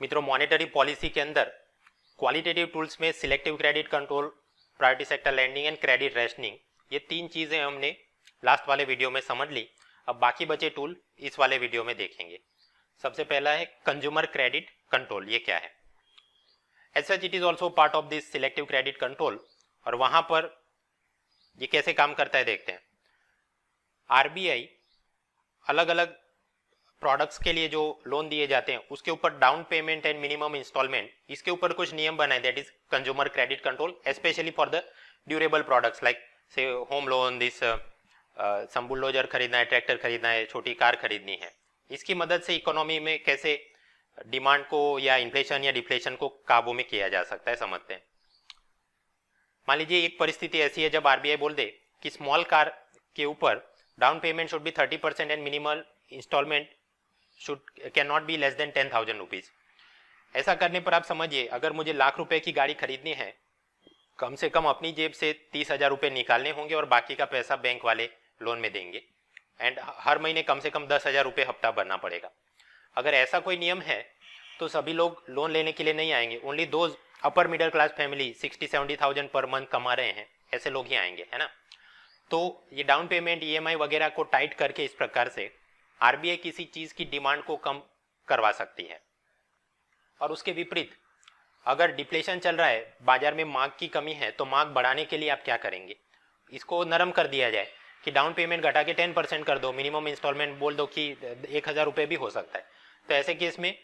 मित्रों, monetary policy के अंदर क्वालिटेटिव टूल्स में selective credit control, priority sector lending and credit rationing, ये तीन चीजें हमने लास्ट वाले वीडियो में समझ ली। अब बाकी बचे टूल इस वाले वीडियो में देखेंगे। सबसे पहला है कंज्यूमर क्रेडिट कंट्रोल। ये क्या है? As such it is also part of this selective credit control. और वहां पर ये कैसे काम करता है देखते हैं। आरबीआई अलग अलग प्रोडक्ट्स के लिए जो लोन दिए जाते हैं उसके ऊपर down payment and minimum instalment, इसके ऊपर कुछ नियम बनाए, that is consumer credit control, specially for the durable products like say home loan, this some bulldozer खरीदना है, ट्रैक्टर खरीदना है, छोटी कार खरीदनी है। इसकी मदद से इकोनॉमी में कैसे डिमांड को या इन्फ्लेशन या डिफ्लेशन को काबू में किया जा सकता है, समझते हैं। मान लीजिए एक परिस्थिति ऐसी है जब आरबीआई बोल दे कि स्मॉल कार के ऊपर down payment should be 30% and minimal installment can not be less than 10,000 rupees. ऐसा करने पर आप समझिए, अगर मुझे लाख रुपए की गाड़ी खरीदनी है, कम से कम अपनी जेब से 30,000 रुपए निकालने होंगे और बाकी का पैसा बैंक वाले लोन में देंगे एंड हर महीने कम से कम 10,000 रुपए हफ्ता भरना पड़ेगा। अगर ऐसा कोई नियम है तो सभी लोग लोन लेने के लिए नहीं आएंगे। Only those upper middle class family 60-70,000 per month कमा रहे हैं, ऐसे लोग ही आएंगे, है ना। तो ये डाउन पेमेंट, ईएमआई वगैरह को टाइट करके इस प्रकार से आरबीआई किसी चीज की डिमांड को कम करवा सकती है। और उसके विपरीत अगर डिफ्लेशन चल रहा है, बाजार में मांग की कमी है, तो मांग बढ़ाने के लिए आप क्या करेंगे? इसको नरम कर दिया जाए कि डाउन पेमेंट घटा के 10% कर दो, मिनिमम इंस्टॉलमेंट बोल दो कि 1,000 रुपये भी हो सकता है। तो ऐसे केस में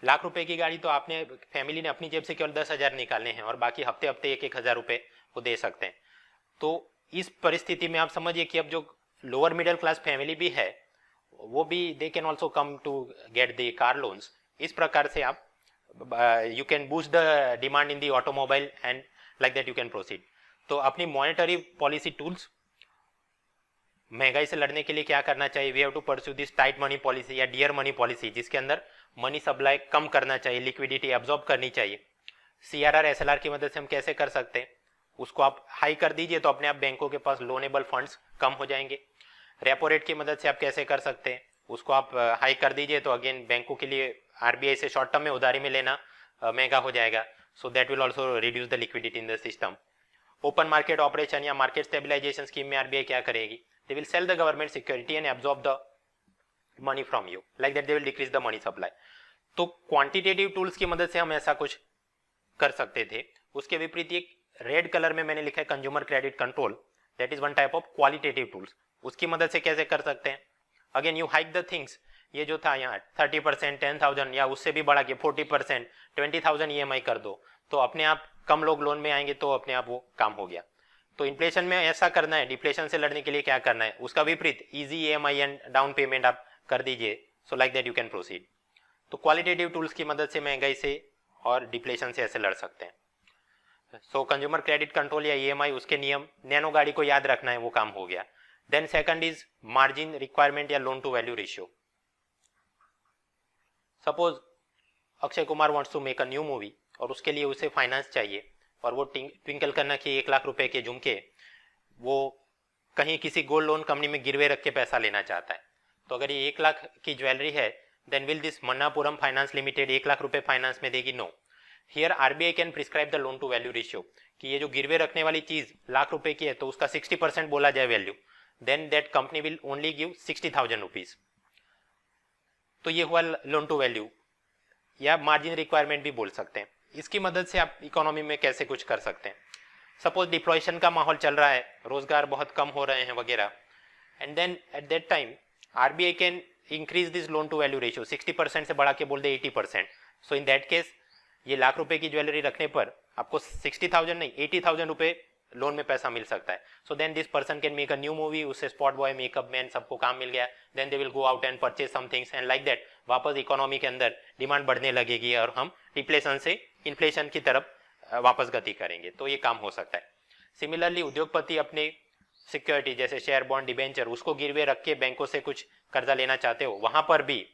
लाख रुपए की गाड़ी तो आपने, फैमिली ने अपनी जेब से केवल 10,000 निकालने हैं और बाकी हफ्ते हफ्ते 1,000 रुपये वो दे सकते हैं। तो इस परिस्थिति में आप समझिए कि अब जो लोअर मिडिल क्लास फैमिली भी है वो भी they can also come to get the car loans. इस प्रकार से आप you can boost the demand in the automobile and like that you can proceed. तो अपनी मॉनेटरी पॉलिसी टूल्स, महंगाई से लड़ने के लिए क्या करना चाहिए? We have to pursue this tight money policy या डियर मनी पॉलिसी, जिसके अंदर मनी सप्लाई कम करना चाहिए, लिक्विडिटी एब्जॉर्ब करनी चाहिए। सीआरआर एसएलआर की मदद से हम कैसे कर सकते हैं? उसको आप हाई कर दीजिए तो अपने आप बैंकों के पास लोनेबल फंड्स कम हो जाएंगे। रेपो रेट की मदद से आप कैसे कर सकते हैं? उसको आप हाई कर दीजिए तो अगेन बैंकों के लिए आरबीआई से शॉर्ट टर्म में उधारी में लेना महंगा हो जाएगा। So that will also reduce the liquidity in the system. Open market operation या मार्केट स्टेबिलाईजेशन स्कीम में आरबीआई क्या करेगी? They will sell the government security and absorb the money from you, like that they will decrease the money supply. तो quantitative tools की मदद से हम ऐसा कुछ कर सकते थे। उसके विपरीत एक रेड कलर में मैंने लिखा है consumer credit control, that is one type of qualitative tools. उसकी मदद से कैसे कर सकते हैं? Again you hike the things. ये जो था यहाँ 30%, 10,000 या उससे भी बढ़ा के 40%, 20,000 ईएमआई कर दो, तो अपने आप कम लोग लोन में आएंगे, तो अपने आप वो काम हो गया। तो इन्फ्लेशन में ऐसा करना है, डिफ्लेशन से लड़ने के लिए क्या करना है? उसका विपरीत easy EMI and down payment आप कर दीजिए, so like that you can proceed. तो क्वालिटेटिव टूल्स की मदद से महंगाई से और डिफ्लेशन से ऐसे लड़ सकते हैं। सो कंज्यूमर क्रेडिट कंट्रोल या ईएमआई, उसके नियम, नैनो गाड़ी को याद रखना है, वो काम हो गया। Then second is margin requirement या loan to value ratio. Suppose Akshay Kumar wants to make a new movie और उसके लिए उसे फाइनेंस चाहिए और वो ट्विंकल करना कि 1,00,000 रुपए के झुमके वो कहीं किसी गोल्ड लोन कंपनी में गिरवे रख के पैसा लेना चाहता है। तो अगर ये 1,00,000 की ज्वेलरी है, then will this Manappuram finance limited 1,00,000 रुपए फाइनेंस में देगी? No. Here RBI can prescribe the loan to value ratio कि ये जो गिरवे रखने वाली चीज लाख रुपए की है तो उसका 60% बोला जाए value, then that company will only give 60,000 rupees. तो ये हुआ लोन टू वैल्यू या मार्जिन रिक्वायरमेंट भी बोल सकते हैं। इसकी मदद से आप इकोनॉमी में कैसे कुछ कर सकते हैं? सपोज डिप्लॉयशन का माहौल चल रहा है, रोजगार बहुत कम हो रहे हैं वगैरह, and then at that time RBI can increase this loan to value ratio, 60% से बढ़ा के बोल दे 80%। सो इन दैट केस ये लाख रुपए की ज्वेलरी रखने पर आपको 60,000 नहीं 80,000 रुपए लोन में पैसा मिल सकता है। So then this person can make a new movie, उससे स्पॉट बॉय, मेकअप मैन, सबको काम मिल गया। Then they will go out and purchase some things and like that वापस इकोनॉमी के अंदर डिमांड बढ़ने लगेगी और हम डिफ्लेशन से इन्फ्लेशन की तरफ वापस गति करेंगे। तो ये काम हो सकता है। सिमिलरली उद्योगपति अपने सिक्योरिटी जैसे शेयर, बॉन्ड, डिबेंचर, उसको गिरवे रख के बैंकों से कुछ कर्जा लेना चाहते हो, वहां पर भी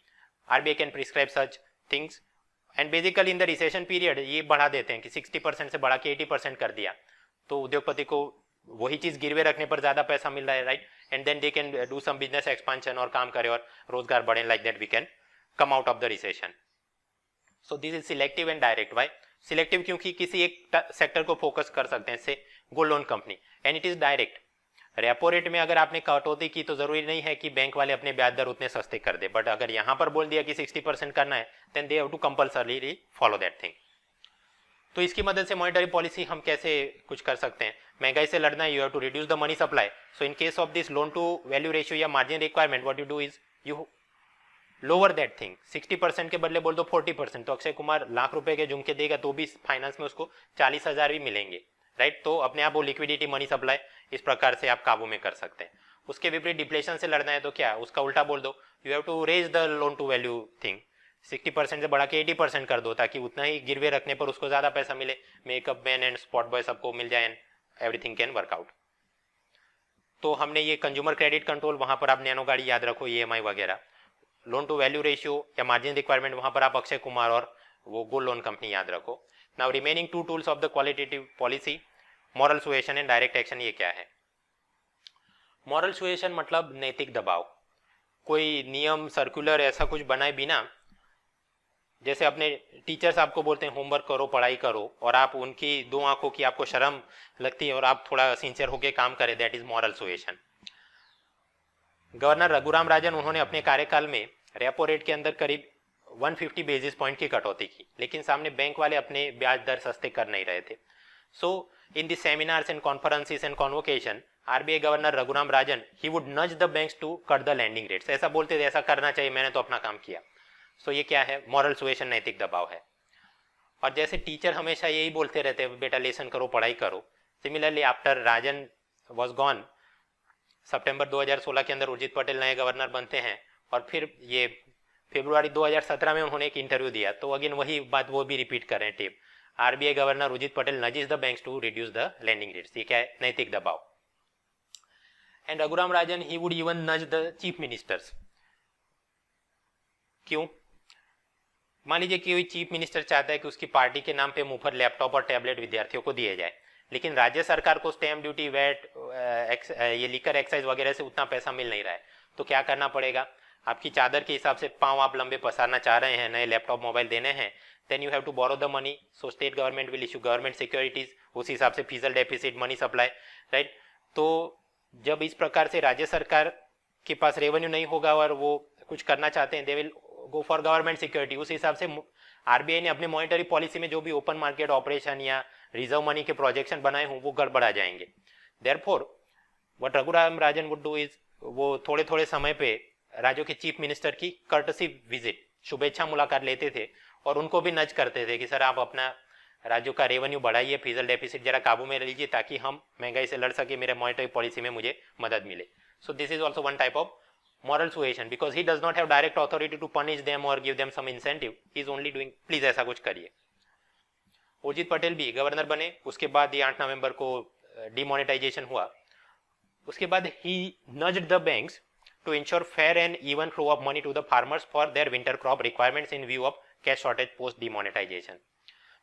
RBI can prescribe such things. And basically in the recession period ये बढ़ा देते हैं कि 60% से बढ़ा के 80% कर दिया, तो उद्योगपति को वही चीज गिरवे रखने पर ज्यादा पैसा मिल रहा है, right. And then they can do some business expansion और काम करे और रोजगार बढ़े, like that we can come out of the recession. So this is selective and direct. Why selective? क्योंकि किसी एक सेक्टर को फोकस कर सकते हैं, जैसे gold loan company, and it is direct. Repo rate में अगर आपने कटौती की तो जरूरी नहीं है कि बैंक वाले अपने ब्याज दर उतने सस्ते कर दे, बट अगर यहां पर बोल दिया कि 60% करना है, then they have to compulsorily follow that thing. तो इसकी मदद से मॉनेटरी पॉलिसी हम कैसे कुछ कर सकते हैं? महंगाई से लड़ना है, you have to reduce the money supply. So in case of this loan to value ratio या margin requirement, what you do is you lower that thing. 60% के बदले बोल दो 40%, तो अक्षय कुमार लाख रुपए के झुमके देगा तो भी फाइनेंस में उसको 40,000 भी मिलेंगे, राइट? तो अपने आप वो लिक्विडिटी मनी सप्लाई इस प्रकार से आप काबू में कर सकते हैं। उसके विपरीत डिप्लेशन से लड़ना है तो क्या, उसका उल्टा बोल दो, you have to raise the loan to value thing, 60% से बढ़ा के 80% कर दो, ताकि उतना ही गिरवे रखने पर उसको ज्यादा पैसा मिले, makeup man and spot boy सबको मिल जाए, and everything can work out. तो हमने ये कंज्यूमर क्रेडिट कंट्रोल, वहां पर आप नैनो गाड़ी याद रखो, EMI वगैरह, लोन टू वैल्यू रेशियो या मार्जिन रिक्वायरमेंट, वहां पर आप अक्षय कुमार और वो गोल्ड लोन कंपनी याद रखो। Now remaining 2 tools of the qualitative policy, moral suasion and direct action. ये क्या है? मॉरल सुएशन मतलब नैतिक दबाव। कोई नियम सर्कुलर ऐसा कुछ बनाए बिना, जैसे अपने टीचर्स आपको बोलते हैं होमवर्क करो, पढ़ाई करो, और आप उनकी 2 आंखों की आपको शर्म लगती है और आप थोड़ा सिंसियर होकर काम करें, that is moral suasion. Governor Raghuram Rajan, उन्होंने अपने कार्यकाल में रेपो रेट के अंदर करीब 150 बेसिस पॉइंट की कटौती की, लेकिन सामने बैंक वाले अपने ब्याज दर सस्ते कर नहीं रहे थे। So in the seminars and conferences and convocation, RBI governor Raghuram Rajan, he would nudge the banks to cut the lending rates. ऐसा बोलते थे, ऐसा करना चाहिए, मैंने तो अपना काम किया। सो ये क्या है? मॉरल सुएशन, नैतिक दबाव है। और जैसे टीचर हमेशा यही बोलते रहते हैं, बेटा लेसन करो, पढ़ाई करो। Similarly after Rajan was gone, सितंबर 2016 के अंदर उर्जित पटेल नए गवर्नर बनते हैं, और फिर ये फरवरी 2017 में उन्होंने एक इंटरव्यू दिया, तो अगेन वही बात वो भी रिपीट कर रहे हैं tape. RBI governor Urjit Patel nudges the banks to reduce the lending rates. ये क्या है? नैतिक दबाव। And Raghuram Rajan, he would even nudge the chief ministers. क्यों? मान लीजिए कि कोई चीफ मिनिस्टर चाहता है कि उसकी पार्टी के नाम पे मुफ्त लैपटॉप और टैबलेट विद्यार्थियों को दिए जाए, लेकिन राज्य सरकार को स्टैम्प ड्यूटी, वैट, ये लिकर एक्साइज वगैरह से उतना पैसा मिल नहीं रहा है, तो क्या करना पड़ेगा? आपकी चादर के हिसाब से पांव आप लंबे पसारना चाह रहे हैं, नए लैपटॉप मोबाइल देने हैं, then you have to borrow the money. So state government will issue government securities, उस हिसाब से physical deficit, money supply, right? तो जब इस प्रकार से राज्य सरकार के पास रेवेन्यू नहीं होगा और वो कुछ करना चाहते हैं, दे will go for government security. उस हिसाब से RBI ने अपने मॉनेटरी पॉलिसी में जो भी ओपन मार्केट ऑपरेशन या रिजर्व मनी के प्रोजेक्शन बनाए हों, वो गड़बड़ा जाएंगे। Therefore what Raghuram Rajan would do is, वो थोड़े थोड़े समय पे राज्यों के चीफ मिनिस्टर की कर्टसी विजिट, शुभेच्छा मुलाकात लेते थे और उनको भी नज करते थे कि सर आप अपना राज्यों का रेवेन्यू बढ़ाइए, फिजिकल डेफिसिट जरा काबू में लीजिए, ताकि हम महंगाई से लड़ सके, मेरे मॉनेटरी पॉलिसी में मुझे मदद मिले। सो this is also one type of moral suasion, because he does not have direct authority to punish them or give them some incentive. He is only doing, please ऐसा कुछ करिए। उर्जित पटेल भी गवर्नर बने, उसके बाद ये 8 नवंबर को डिमोनेटाइजेशन हुआ। उसके बाद he nudged the banks to ensure fair and even flow of money to the farmers for their winter crop requirements in view of cash shortage post demonetization.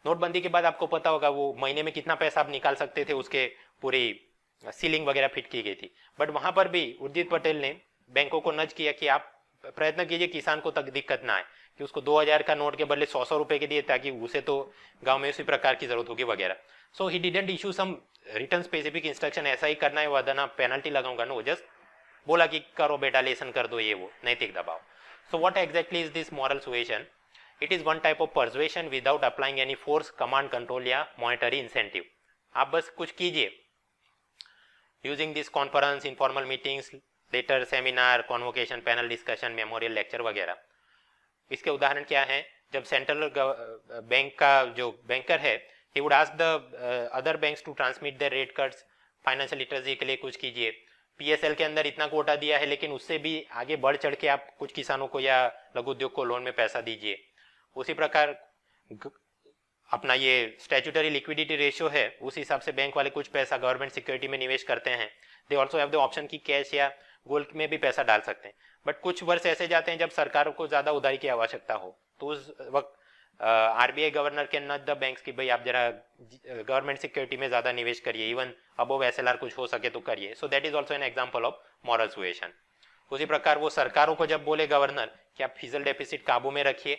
नोटबंदी के बाद आपको पता होगा वो महीने में कितना पैसा आप निकाल सकते थे, उसके पूरी सीलिंग वगैरह फिट की गई थी, बट वहां पर भी उर्जित पटेल ने बैंकों को नज किया कि आप प्रयत्न कीजिए किसान को तक दिक्कत ना आए, कि उसको 2000 का नोट के बदले 100 रुपए के दिए, ताकि उसे तो गांव में उसी प्रकार की जरूरत होगी वगैरह। So he didn't issue some written specific instruction, ऐसा ही करना है वरना पेनल्टी लगाऊंगा, नो, जस्ट बोला कि करो बेटा, लेसन कर दो, ये वो नैतिक दबाव। So what exactly is this moral suasion? It is one type of persuasion without applying any force, command, control या मॉनिटरी इंसेंटिव। आप बस कुछ कीजिए using this conference, informal meetings, letter, seminar, convocation, panel discussion, memorial lecture वगैरह। इसके उदाहरण क्या है? जब सेंट्रल बैंक का जो बैंकर है, he would ask the other banks to transmit their rate cuts, financial literacy के लिए कुछ कीजिए। PSL के अंदर इतना कोटा दिया है, लेकिन उससे भी आगे बढ़ चढ़ के आप कुछ किसानों को या लघु उद्योग को लोन में पैसा दीजिए। उसी प्रकार अपना ये स्टैट्यूटरी लिक्विडिटी रेशियो है, उस हिसाब से बैंक वाले कुछ पैसा गवर्नमेंट सिक्योरिटी में निवेश करते हैं। They also have the option की कैश या गोल्ड में भी पैसा डाल सकते हैं, बट कुछ वर्ष ऐसे जाते हैं जब सरकारों को ज्यादा उधारी की आवश्यकता हो, तो उस वक्त RBI गवर्नर के नॉट द बैंक्स की भाई आप जरा गवर्नमेंट सिक्योरिटी में ज्यादा निवेश करिए, इवन अबव SLR कुछ हो सके तो करिए। सो that is also an example of moral suasion. उसी प्रकार वो सरकारों को जब बोले गवर्नर कि आप फिजिकल डेफिसिट काबू में रखिए,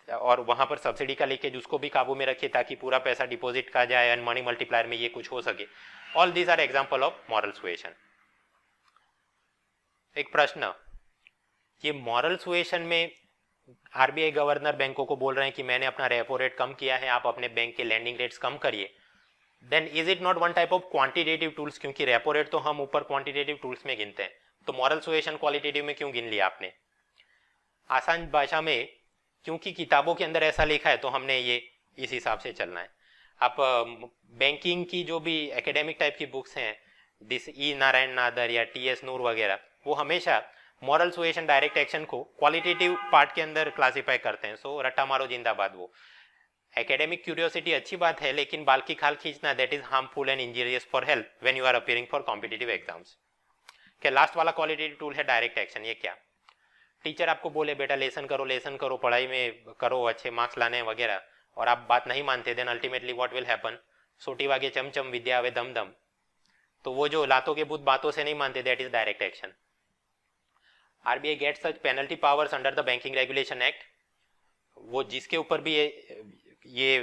और वहाँ पर सब्सिडी का लीकेज उसको भी काबू में रखिए ताकि पूरा पैसा डिपॉजिट का जाए एंड मनी मल्टीप्लायर में ये कुछ हो सके. All these are example of moral suasion. एक प्रश्न, ये मॉरल सुएशन में आरबीआई गवर्नर बैंकों को बोल रहे हैं कि मैंने अपना रेपो रेट कम किया है, आप अपने बैंक के लैंडिंग रेट्स कम करिए. Then is it not one type of quantitative tools? क्योंकि रेपो रेट तो हम ऊपर क्वांटिटेटिव टूल्स में गिनते हैं, तो मॉरल सुएशन क्वालिटेटिव में क्यों गिन लिया आपने? आसान भाषा में, क्योंकि किताबों के अंदर ऐसा लिखा है तो हमने ये इस हिसाब से चलना है. आप बैंकिंग की जो भी एकेडमिक टाइप की बुक्स हैं, दिस ई नारायण नादर या टी.एस. नूर वगैरह, वो हमेशा मॉरल सुएशन डायरेक्ट एक्शन को क्वालिटेटिव पार्ट के अंदर क्लासिफाई करते हैं. सो रट्टा मारो जिंदाबाद. वो एकेडमिक क्यूरियोसिटी अच्छी बात है, लेकिन बाल की खाल खींचना that is harmful and injurious for health when you are appearing for competitive exams. क्या लास्ट वाला क्वालिटेटिव टूल है डायरेक्ट एक्शन. ये क्या, टीचर आपको बोले बेटा लेसन करो, पढ़ाई में करो, अच्छे मार्क्स लाने वगैरह, और आप बात नहीं मानते, then ultimately what will happen? सोटी वागे चमचम विद्या आवे दम दम. तो वो जो लातों के भूत बातों से नहीं मानते, that is direct action. RBI get such penalty powers under the banking regulation act. वो जिसके ऊपर भी ये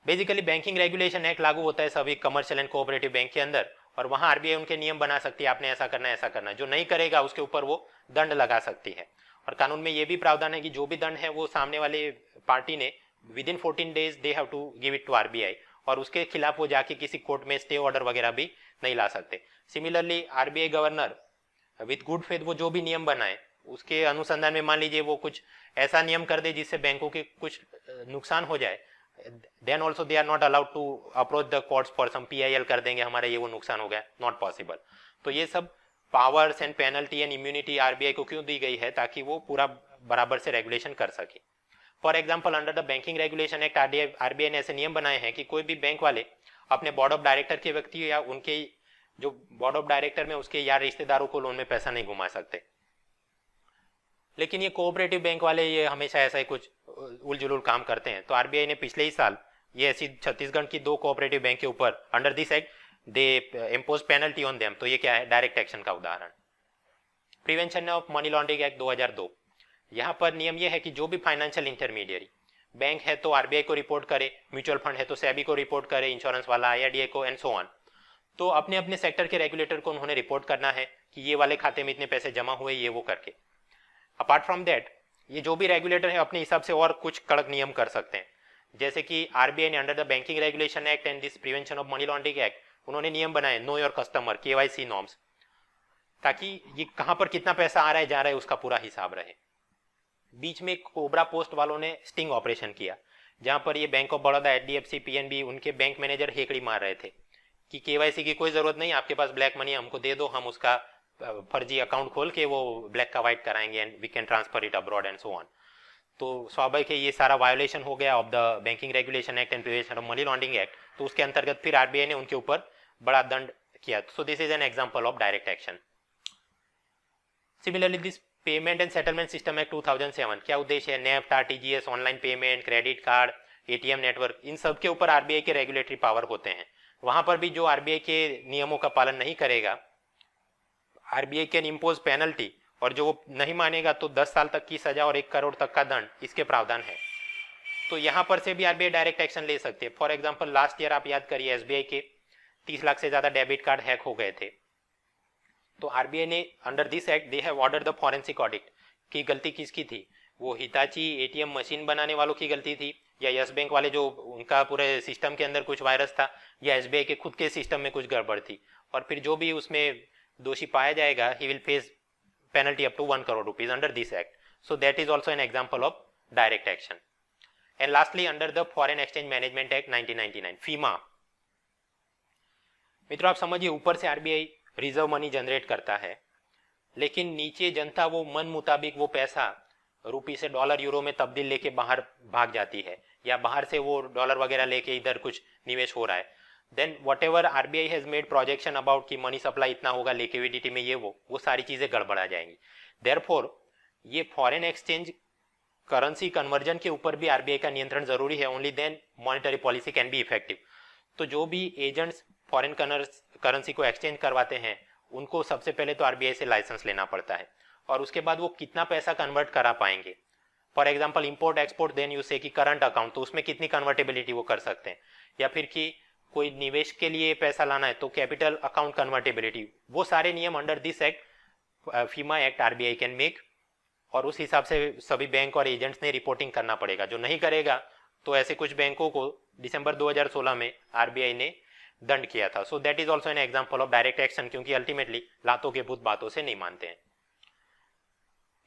बेसिकली बैंकिंग रेगुलेशन एक्ट लागू होता है सभी कमर्शियल एंड कोऑपरेटिव बैंक के अंदर, और वहां आरबीआई उनके नियम बना सकती है, आपने ऐसा करना है, ऐसा करना है. जो नहीं करेगा उसके ऊपर वो दंड लगा सकती है. और कानून में ये भी प्रावधान है कि जो भी दंड है वो सामने वाले पार्टी ने within 14 days they have to give it to RBI, और उसके खिलाफ वो जाके किसी कोर्ट में स्टे ऑर्डर वगैरह भी नहीं ला सकते. Similarly RBI governor with good faith वो जो भी नियम बनाए उसके अनुसंधान में मान लीजिए वो कुछ ऐसा नियम कर दे जिससे बैंकों के कुछ नुकसान हो जाए, then also they are not allowed to approach the courts for some PIL कर देंगे हमारा ये वो नुकसान हो गया, नॉट पॉसिबल. तो ये सब powers and penalty and immunity RBI को क्यों दी गई है? ताकि वो पूरा बराबर से रेगुलेशन कर सके. For example under the banking regulation act RBI ने ऐसे नियम बनाए हैं कि कोई भी बैंक वाले अपने बोर्ड ऑफ डायरेक्टर के व्यक्ति या उनके जो बोर्ड ऑफ डायरेक्टर में उसके या रिश्तेदारों को लोन में पैसा नहीं घुमा सकते. लेकिन ये कोऑपरेटिव बैंक वाले ये हमेशा ऐसा ही कुछ उलझुल काम करते हैं. तो आरबीआई ने पिछले ही साल ये ऐसी छत्तीसगढ़ की 2 कोऑपरेटिव बैंक के ऊपर under this act they impose penalty on them. तो ये क्या है? डायरेक्ट एक्शन का उदाहरण. Prevention of money laundering act 2002. यहाँ पर नियम यह है कि जो भी फाइनेंशियल इंटरमीडियरी बैंक है तो आरबीआई को रिपोर्ट करे, म्यूचुअल फंड है तो सेबी को रिपोर्ट करे, इंश्योरेंस वाला आईआरडीए को एंड सो ऑन. तो अपने अपने सेक्टर के रेगुलेटर को उन्होंने रिपोर्ट करना है कि ये वाले खाते में इतने पैसे जमा हुए, ये वो करके. अपार्ट फ्रॉम दैट ये जो भी रेगुलेटर है अपने हिसाब से और कुछ कड़क नियम कर सकते हैं. जैसे कि आरबीआई ने under the banking regulation act and this prevention of money laundering act उन्होंने नियम बनाए know your customer KYC norms, ताकि ये कहां पर कितना पैसा आ रहा है जा रहा है उसका पूरा हिसाब रहे. बीच में कोबरा पोस्ट वालों ने स्टिंग ऑपरेशन किया जहां पर ये bank of Baroda, HDFC, PNB उनके बैंक मैनेजर हेकड़ी मार रहे थे कि केवाईसी की कोई जरूरत नहीं, आपके पास ब्लैक मनी हमको दे दो, हम उसका फर्जी अकाउंट खोल के वो ब्लैक का व्हाइट कराएंगे and we can transfer it abroad and so on. तो स्वाभाविक है ये सारा वायोलेशन हो गया of the banking regulation act and prevention of money laundering act. तो उसके अंतर्गत फिर आरबीआई ने उनके ऊपर बड़ा दंड किया. So this is an example of direct action. Similarly this payment and settlement system act 2007 क्या उद्देश्य है? NEFT, RTGS, online payment, credit card, ATM network, इन सब के ऊपर आरबीआई के रेगुलेटरी पावर होते हैं. वहां पर भी जो आरबीआई के नियमों का पालन नहीं करेगा आरबीआई कैन इम्पोज पेनल्टी, और जो वो नहीं मानेगा तो 10 साल तक की सजा और 1 करोड़ तक का दंड इसके प्रावधान है. तो यहां पर से भी आरबीआई डायरेक्ट एक्शन ले सकते हैं. फॉर एग्जांपल लास्ट ईयर आप याद करिए एसबीआई के 30 लाख से ज्यादा डेबिट कार्ड हैक हो गए थे. तो आरबीआई ने under this act they have ordered the forensic audit की गलती किसकी थी? वो हिताची एटीएम मशीन बनाने वालों की गलती थी, या यस बैंक वाले जो उनका पूरे सिस्टम के अंदर कुछ वायरस था, या एसबीआई के खुद के सिस्टम में कुछ गड़बड़ थी. और फिर जो भी उसमें दोषी पाया जाएगा he will face penalty up to 1 crore rupees under this act. So that is also an example of direct action. And lastly under the foreign exchange management act 1999 FEMA. मित्रों आप समझिए ऊपर से आरबीआई रिजर्व मनी जनरेट करता है, लेकिन नीचे जनता वो मन मुताबिक वो पैसा रुपी से डॉलर यूरो में तब्दील लेके बाहर भाग जाती है, या बाहर से वो डॉलर वगैरह लेके इधर कुछ निवेश हो रहा है. Then whatever RBI has made projection about कि मनी सप्लाई इतना होगा, लिक्विडिटी में ये वो सारी चीजें गड़बड़ा जाएंगी. देयरफॉर ये फॉरेन एक्सचेंज करेंसी कन्वर्जन के ऊपर भी आरबीआई का नियंत्रण जरूरी है. Only then monetary policy can be effective. तो जो भी एजेंट्स फॉरेन करेंसी को एक्सचेंज करवाते हैं उनको सबसे पहले तो आरबीआई से लाइसेंस लेना पड़ता है, और उसके बाद वो कितना पैसा कन्वर्ट करा पाएंगे for example import export, then you say कि करंट अकाउंट, तो उसमें कितनी कन्वर्टेबिलिटी वो कर सकते हैं, या फिर कि कोई निवेश के लिए पैसा लाना है तो कैपिटल अकाउंट कन्वर्टेबिलिटी, वो सारे नियम under this act FEMA act RBI can make, और उस हिसाब से सभी बैंक और एजेंट्स ने रिपोर्टिंग करना पड़ेगा। जो नहीं करेगा तो ऐसे कुछ बैंकों को दिसंबर 2016 में आरबीआई ने दंड किया था। सो that is also an example of direct action, क्योंकि अल्टीमेटली लातों के भूत बातों से नहीं मानते हैं।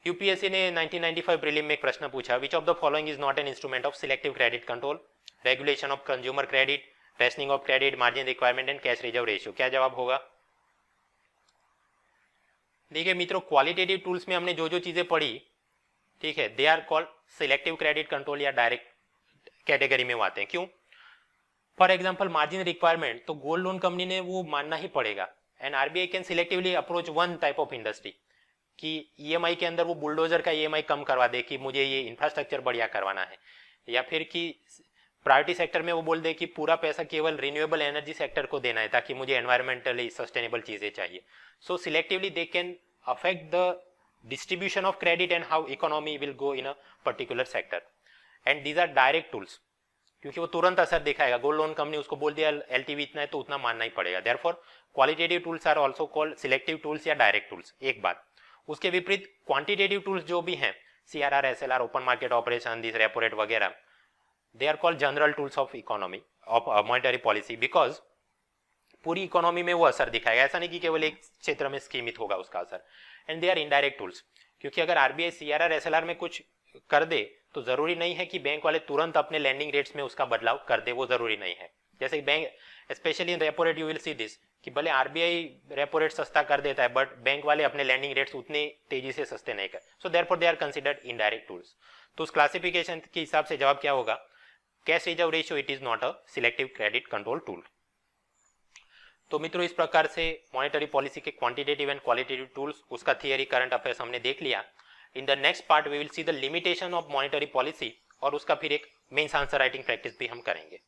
यूपीएससी ने 1995 प्रीलिम में एक प्रश्न पूछा, which of the following is not an instrument of selective credit control, regulation of consumer credit, rationing of credit, margin requirement and cash reserve ratio. क्या जवाब होगा? देखिए मित्रों, क्वालिटेटिव टूल्स में हमने जो जो चीजें पढ़ी, ठीक है, they are called selective credit control या डायरेक्ट कैटेगरी में वो आते हैं। क्यों? फॉर एग्जाम्पल मार्जिन रिक्वायरमेंट, तो गोल्ड लोन कंपनी ने वो मानना ही पड़ेगा, and RBI can selectively approach one type of industry कि ईएमआई के अंदर वो बुलडोजर का ईएमआई कम करवा दे कि मुझे ये इंफ्रास्ट्रक्चर बढ़िया करवाना है, या फिर कि प्रायोरिटी सेक्टर में वो बोल दे कि पूरा पैसा केवल रिन्यूएबल एनर्जी सेक्टर को देना है ताकि मुझे एनवायरमेंटली सस्टेनेबल चीजें चाहिए। So selectively they can affect the distribution of credit and how economy will go in a particular sector, and these are direct tools, क्योंकि वो तुरंत असर दिखाएगा। गोल्ड लोन कंपनी उसको बोल दिया एलटीवी इतना है तो उतना मानना ही पड़ेगा। Therefore qualitative tools are also called selective tools या डायरेक्ट टूल्स। एक बात, उसके विपरीत क्वांटिटेटिव टूल्स जो भी हैं, CRR, SLR, open market operation, this repo rate वगैरह, they are called general tools of economy of monetary policy, because पूरी इकोनॉमी में वो असर दिखाएगा, ऐसा नहीं कि केवल एक क्षेत्र में सीमित होगा उसका असर। And they are indirect tools, क्योंकि अगर आरबीआई सीआरआर एसएलआर में कुछ कर दे तो जरूरी नहीं है कि बैंक वाले तुरंत अपने लैंडिंग रेट्स में उसका बदलाव कर दे, वो जरूरी नहीं है। जैसे bank specially in repo rate you will see this कि भले आरबीआई रेपो रेट सस्ता कर देता है बट बैंक वाले अपने लैंडिंग रेट्स उतने तेजी से सस्ते नहीं कर, so therefore they are considered indirect tools. तो उस क्लासिफिकेशन के हिसाब से जवाब क्या होगा? Cash reserve ratio it is not a selective credit control tool. तो मित्रों, इस प्रकार से मॉनेटरी पॉलिसी के क्वांटिटेटिव एंड क्वालिटेटिव टूल्स, उसका थियरी, करंट अफेयर्स हमने देख लिया। In the next part we will see the limitation of monetary policy, और उसका फिर एक मेंस आंसर राइटिंग प्रैक्टिस भी हम करेंगे।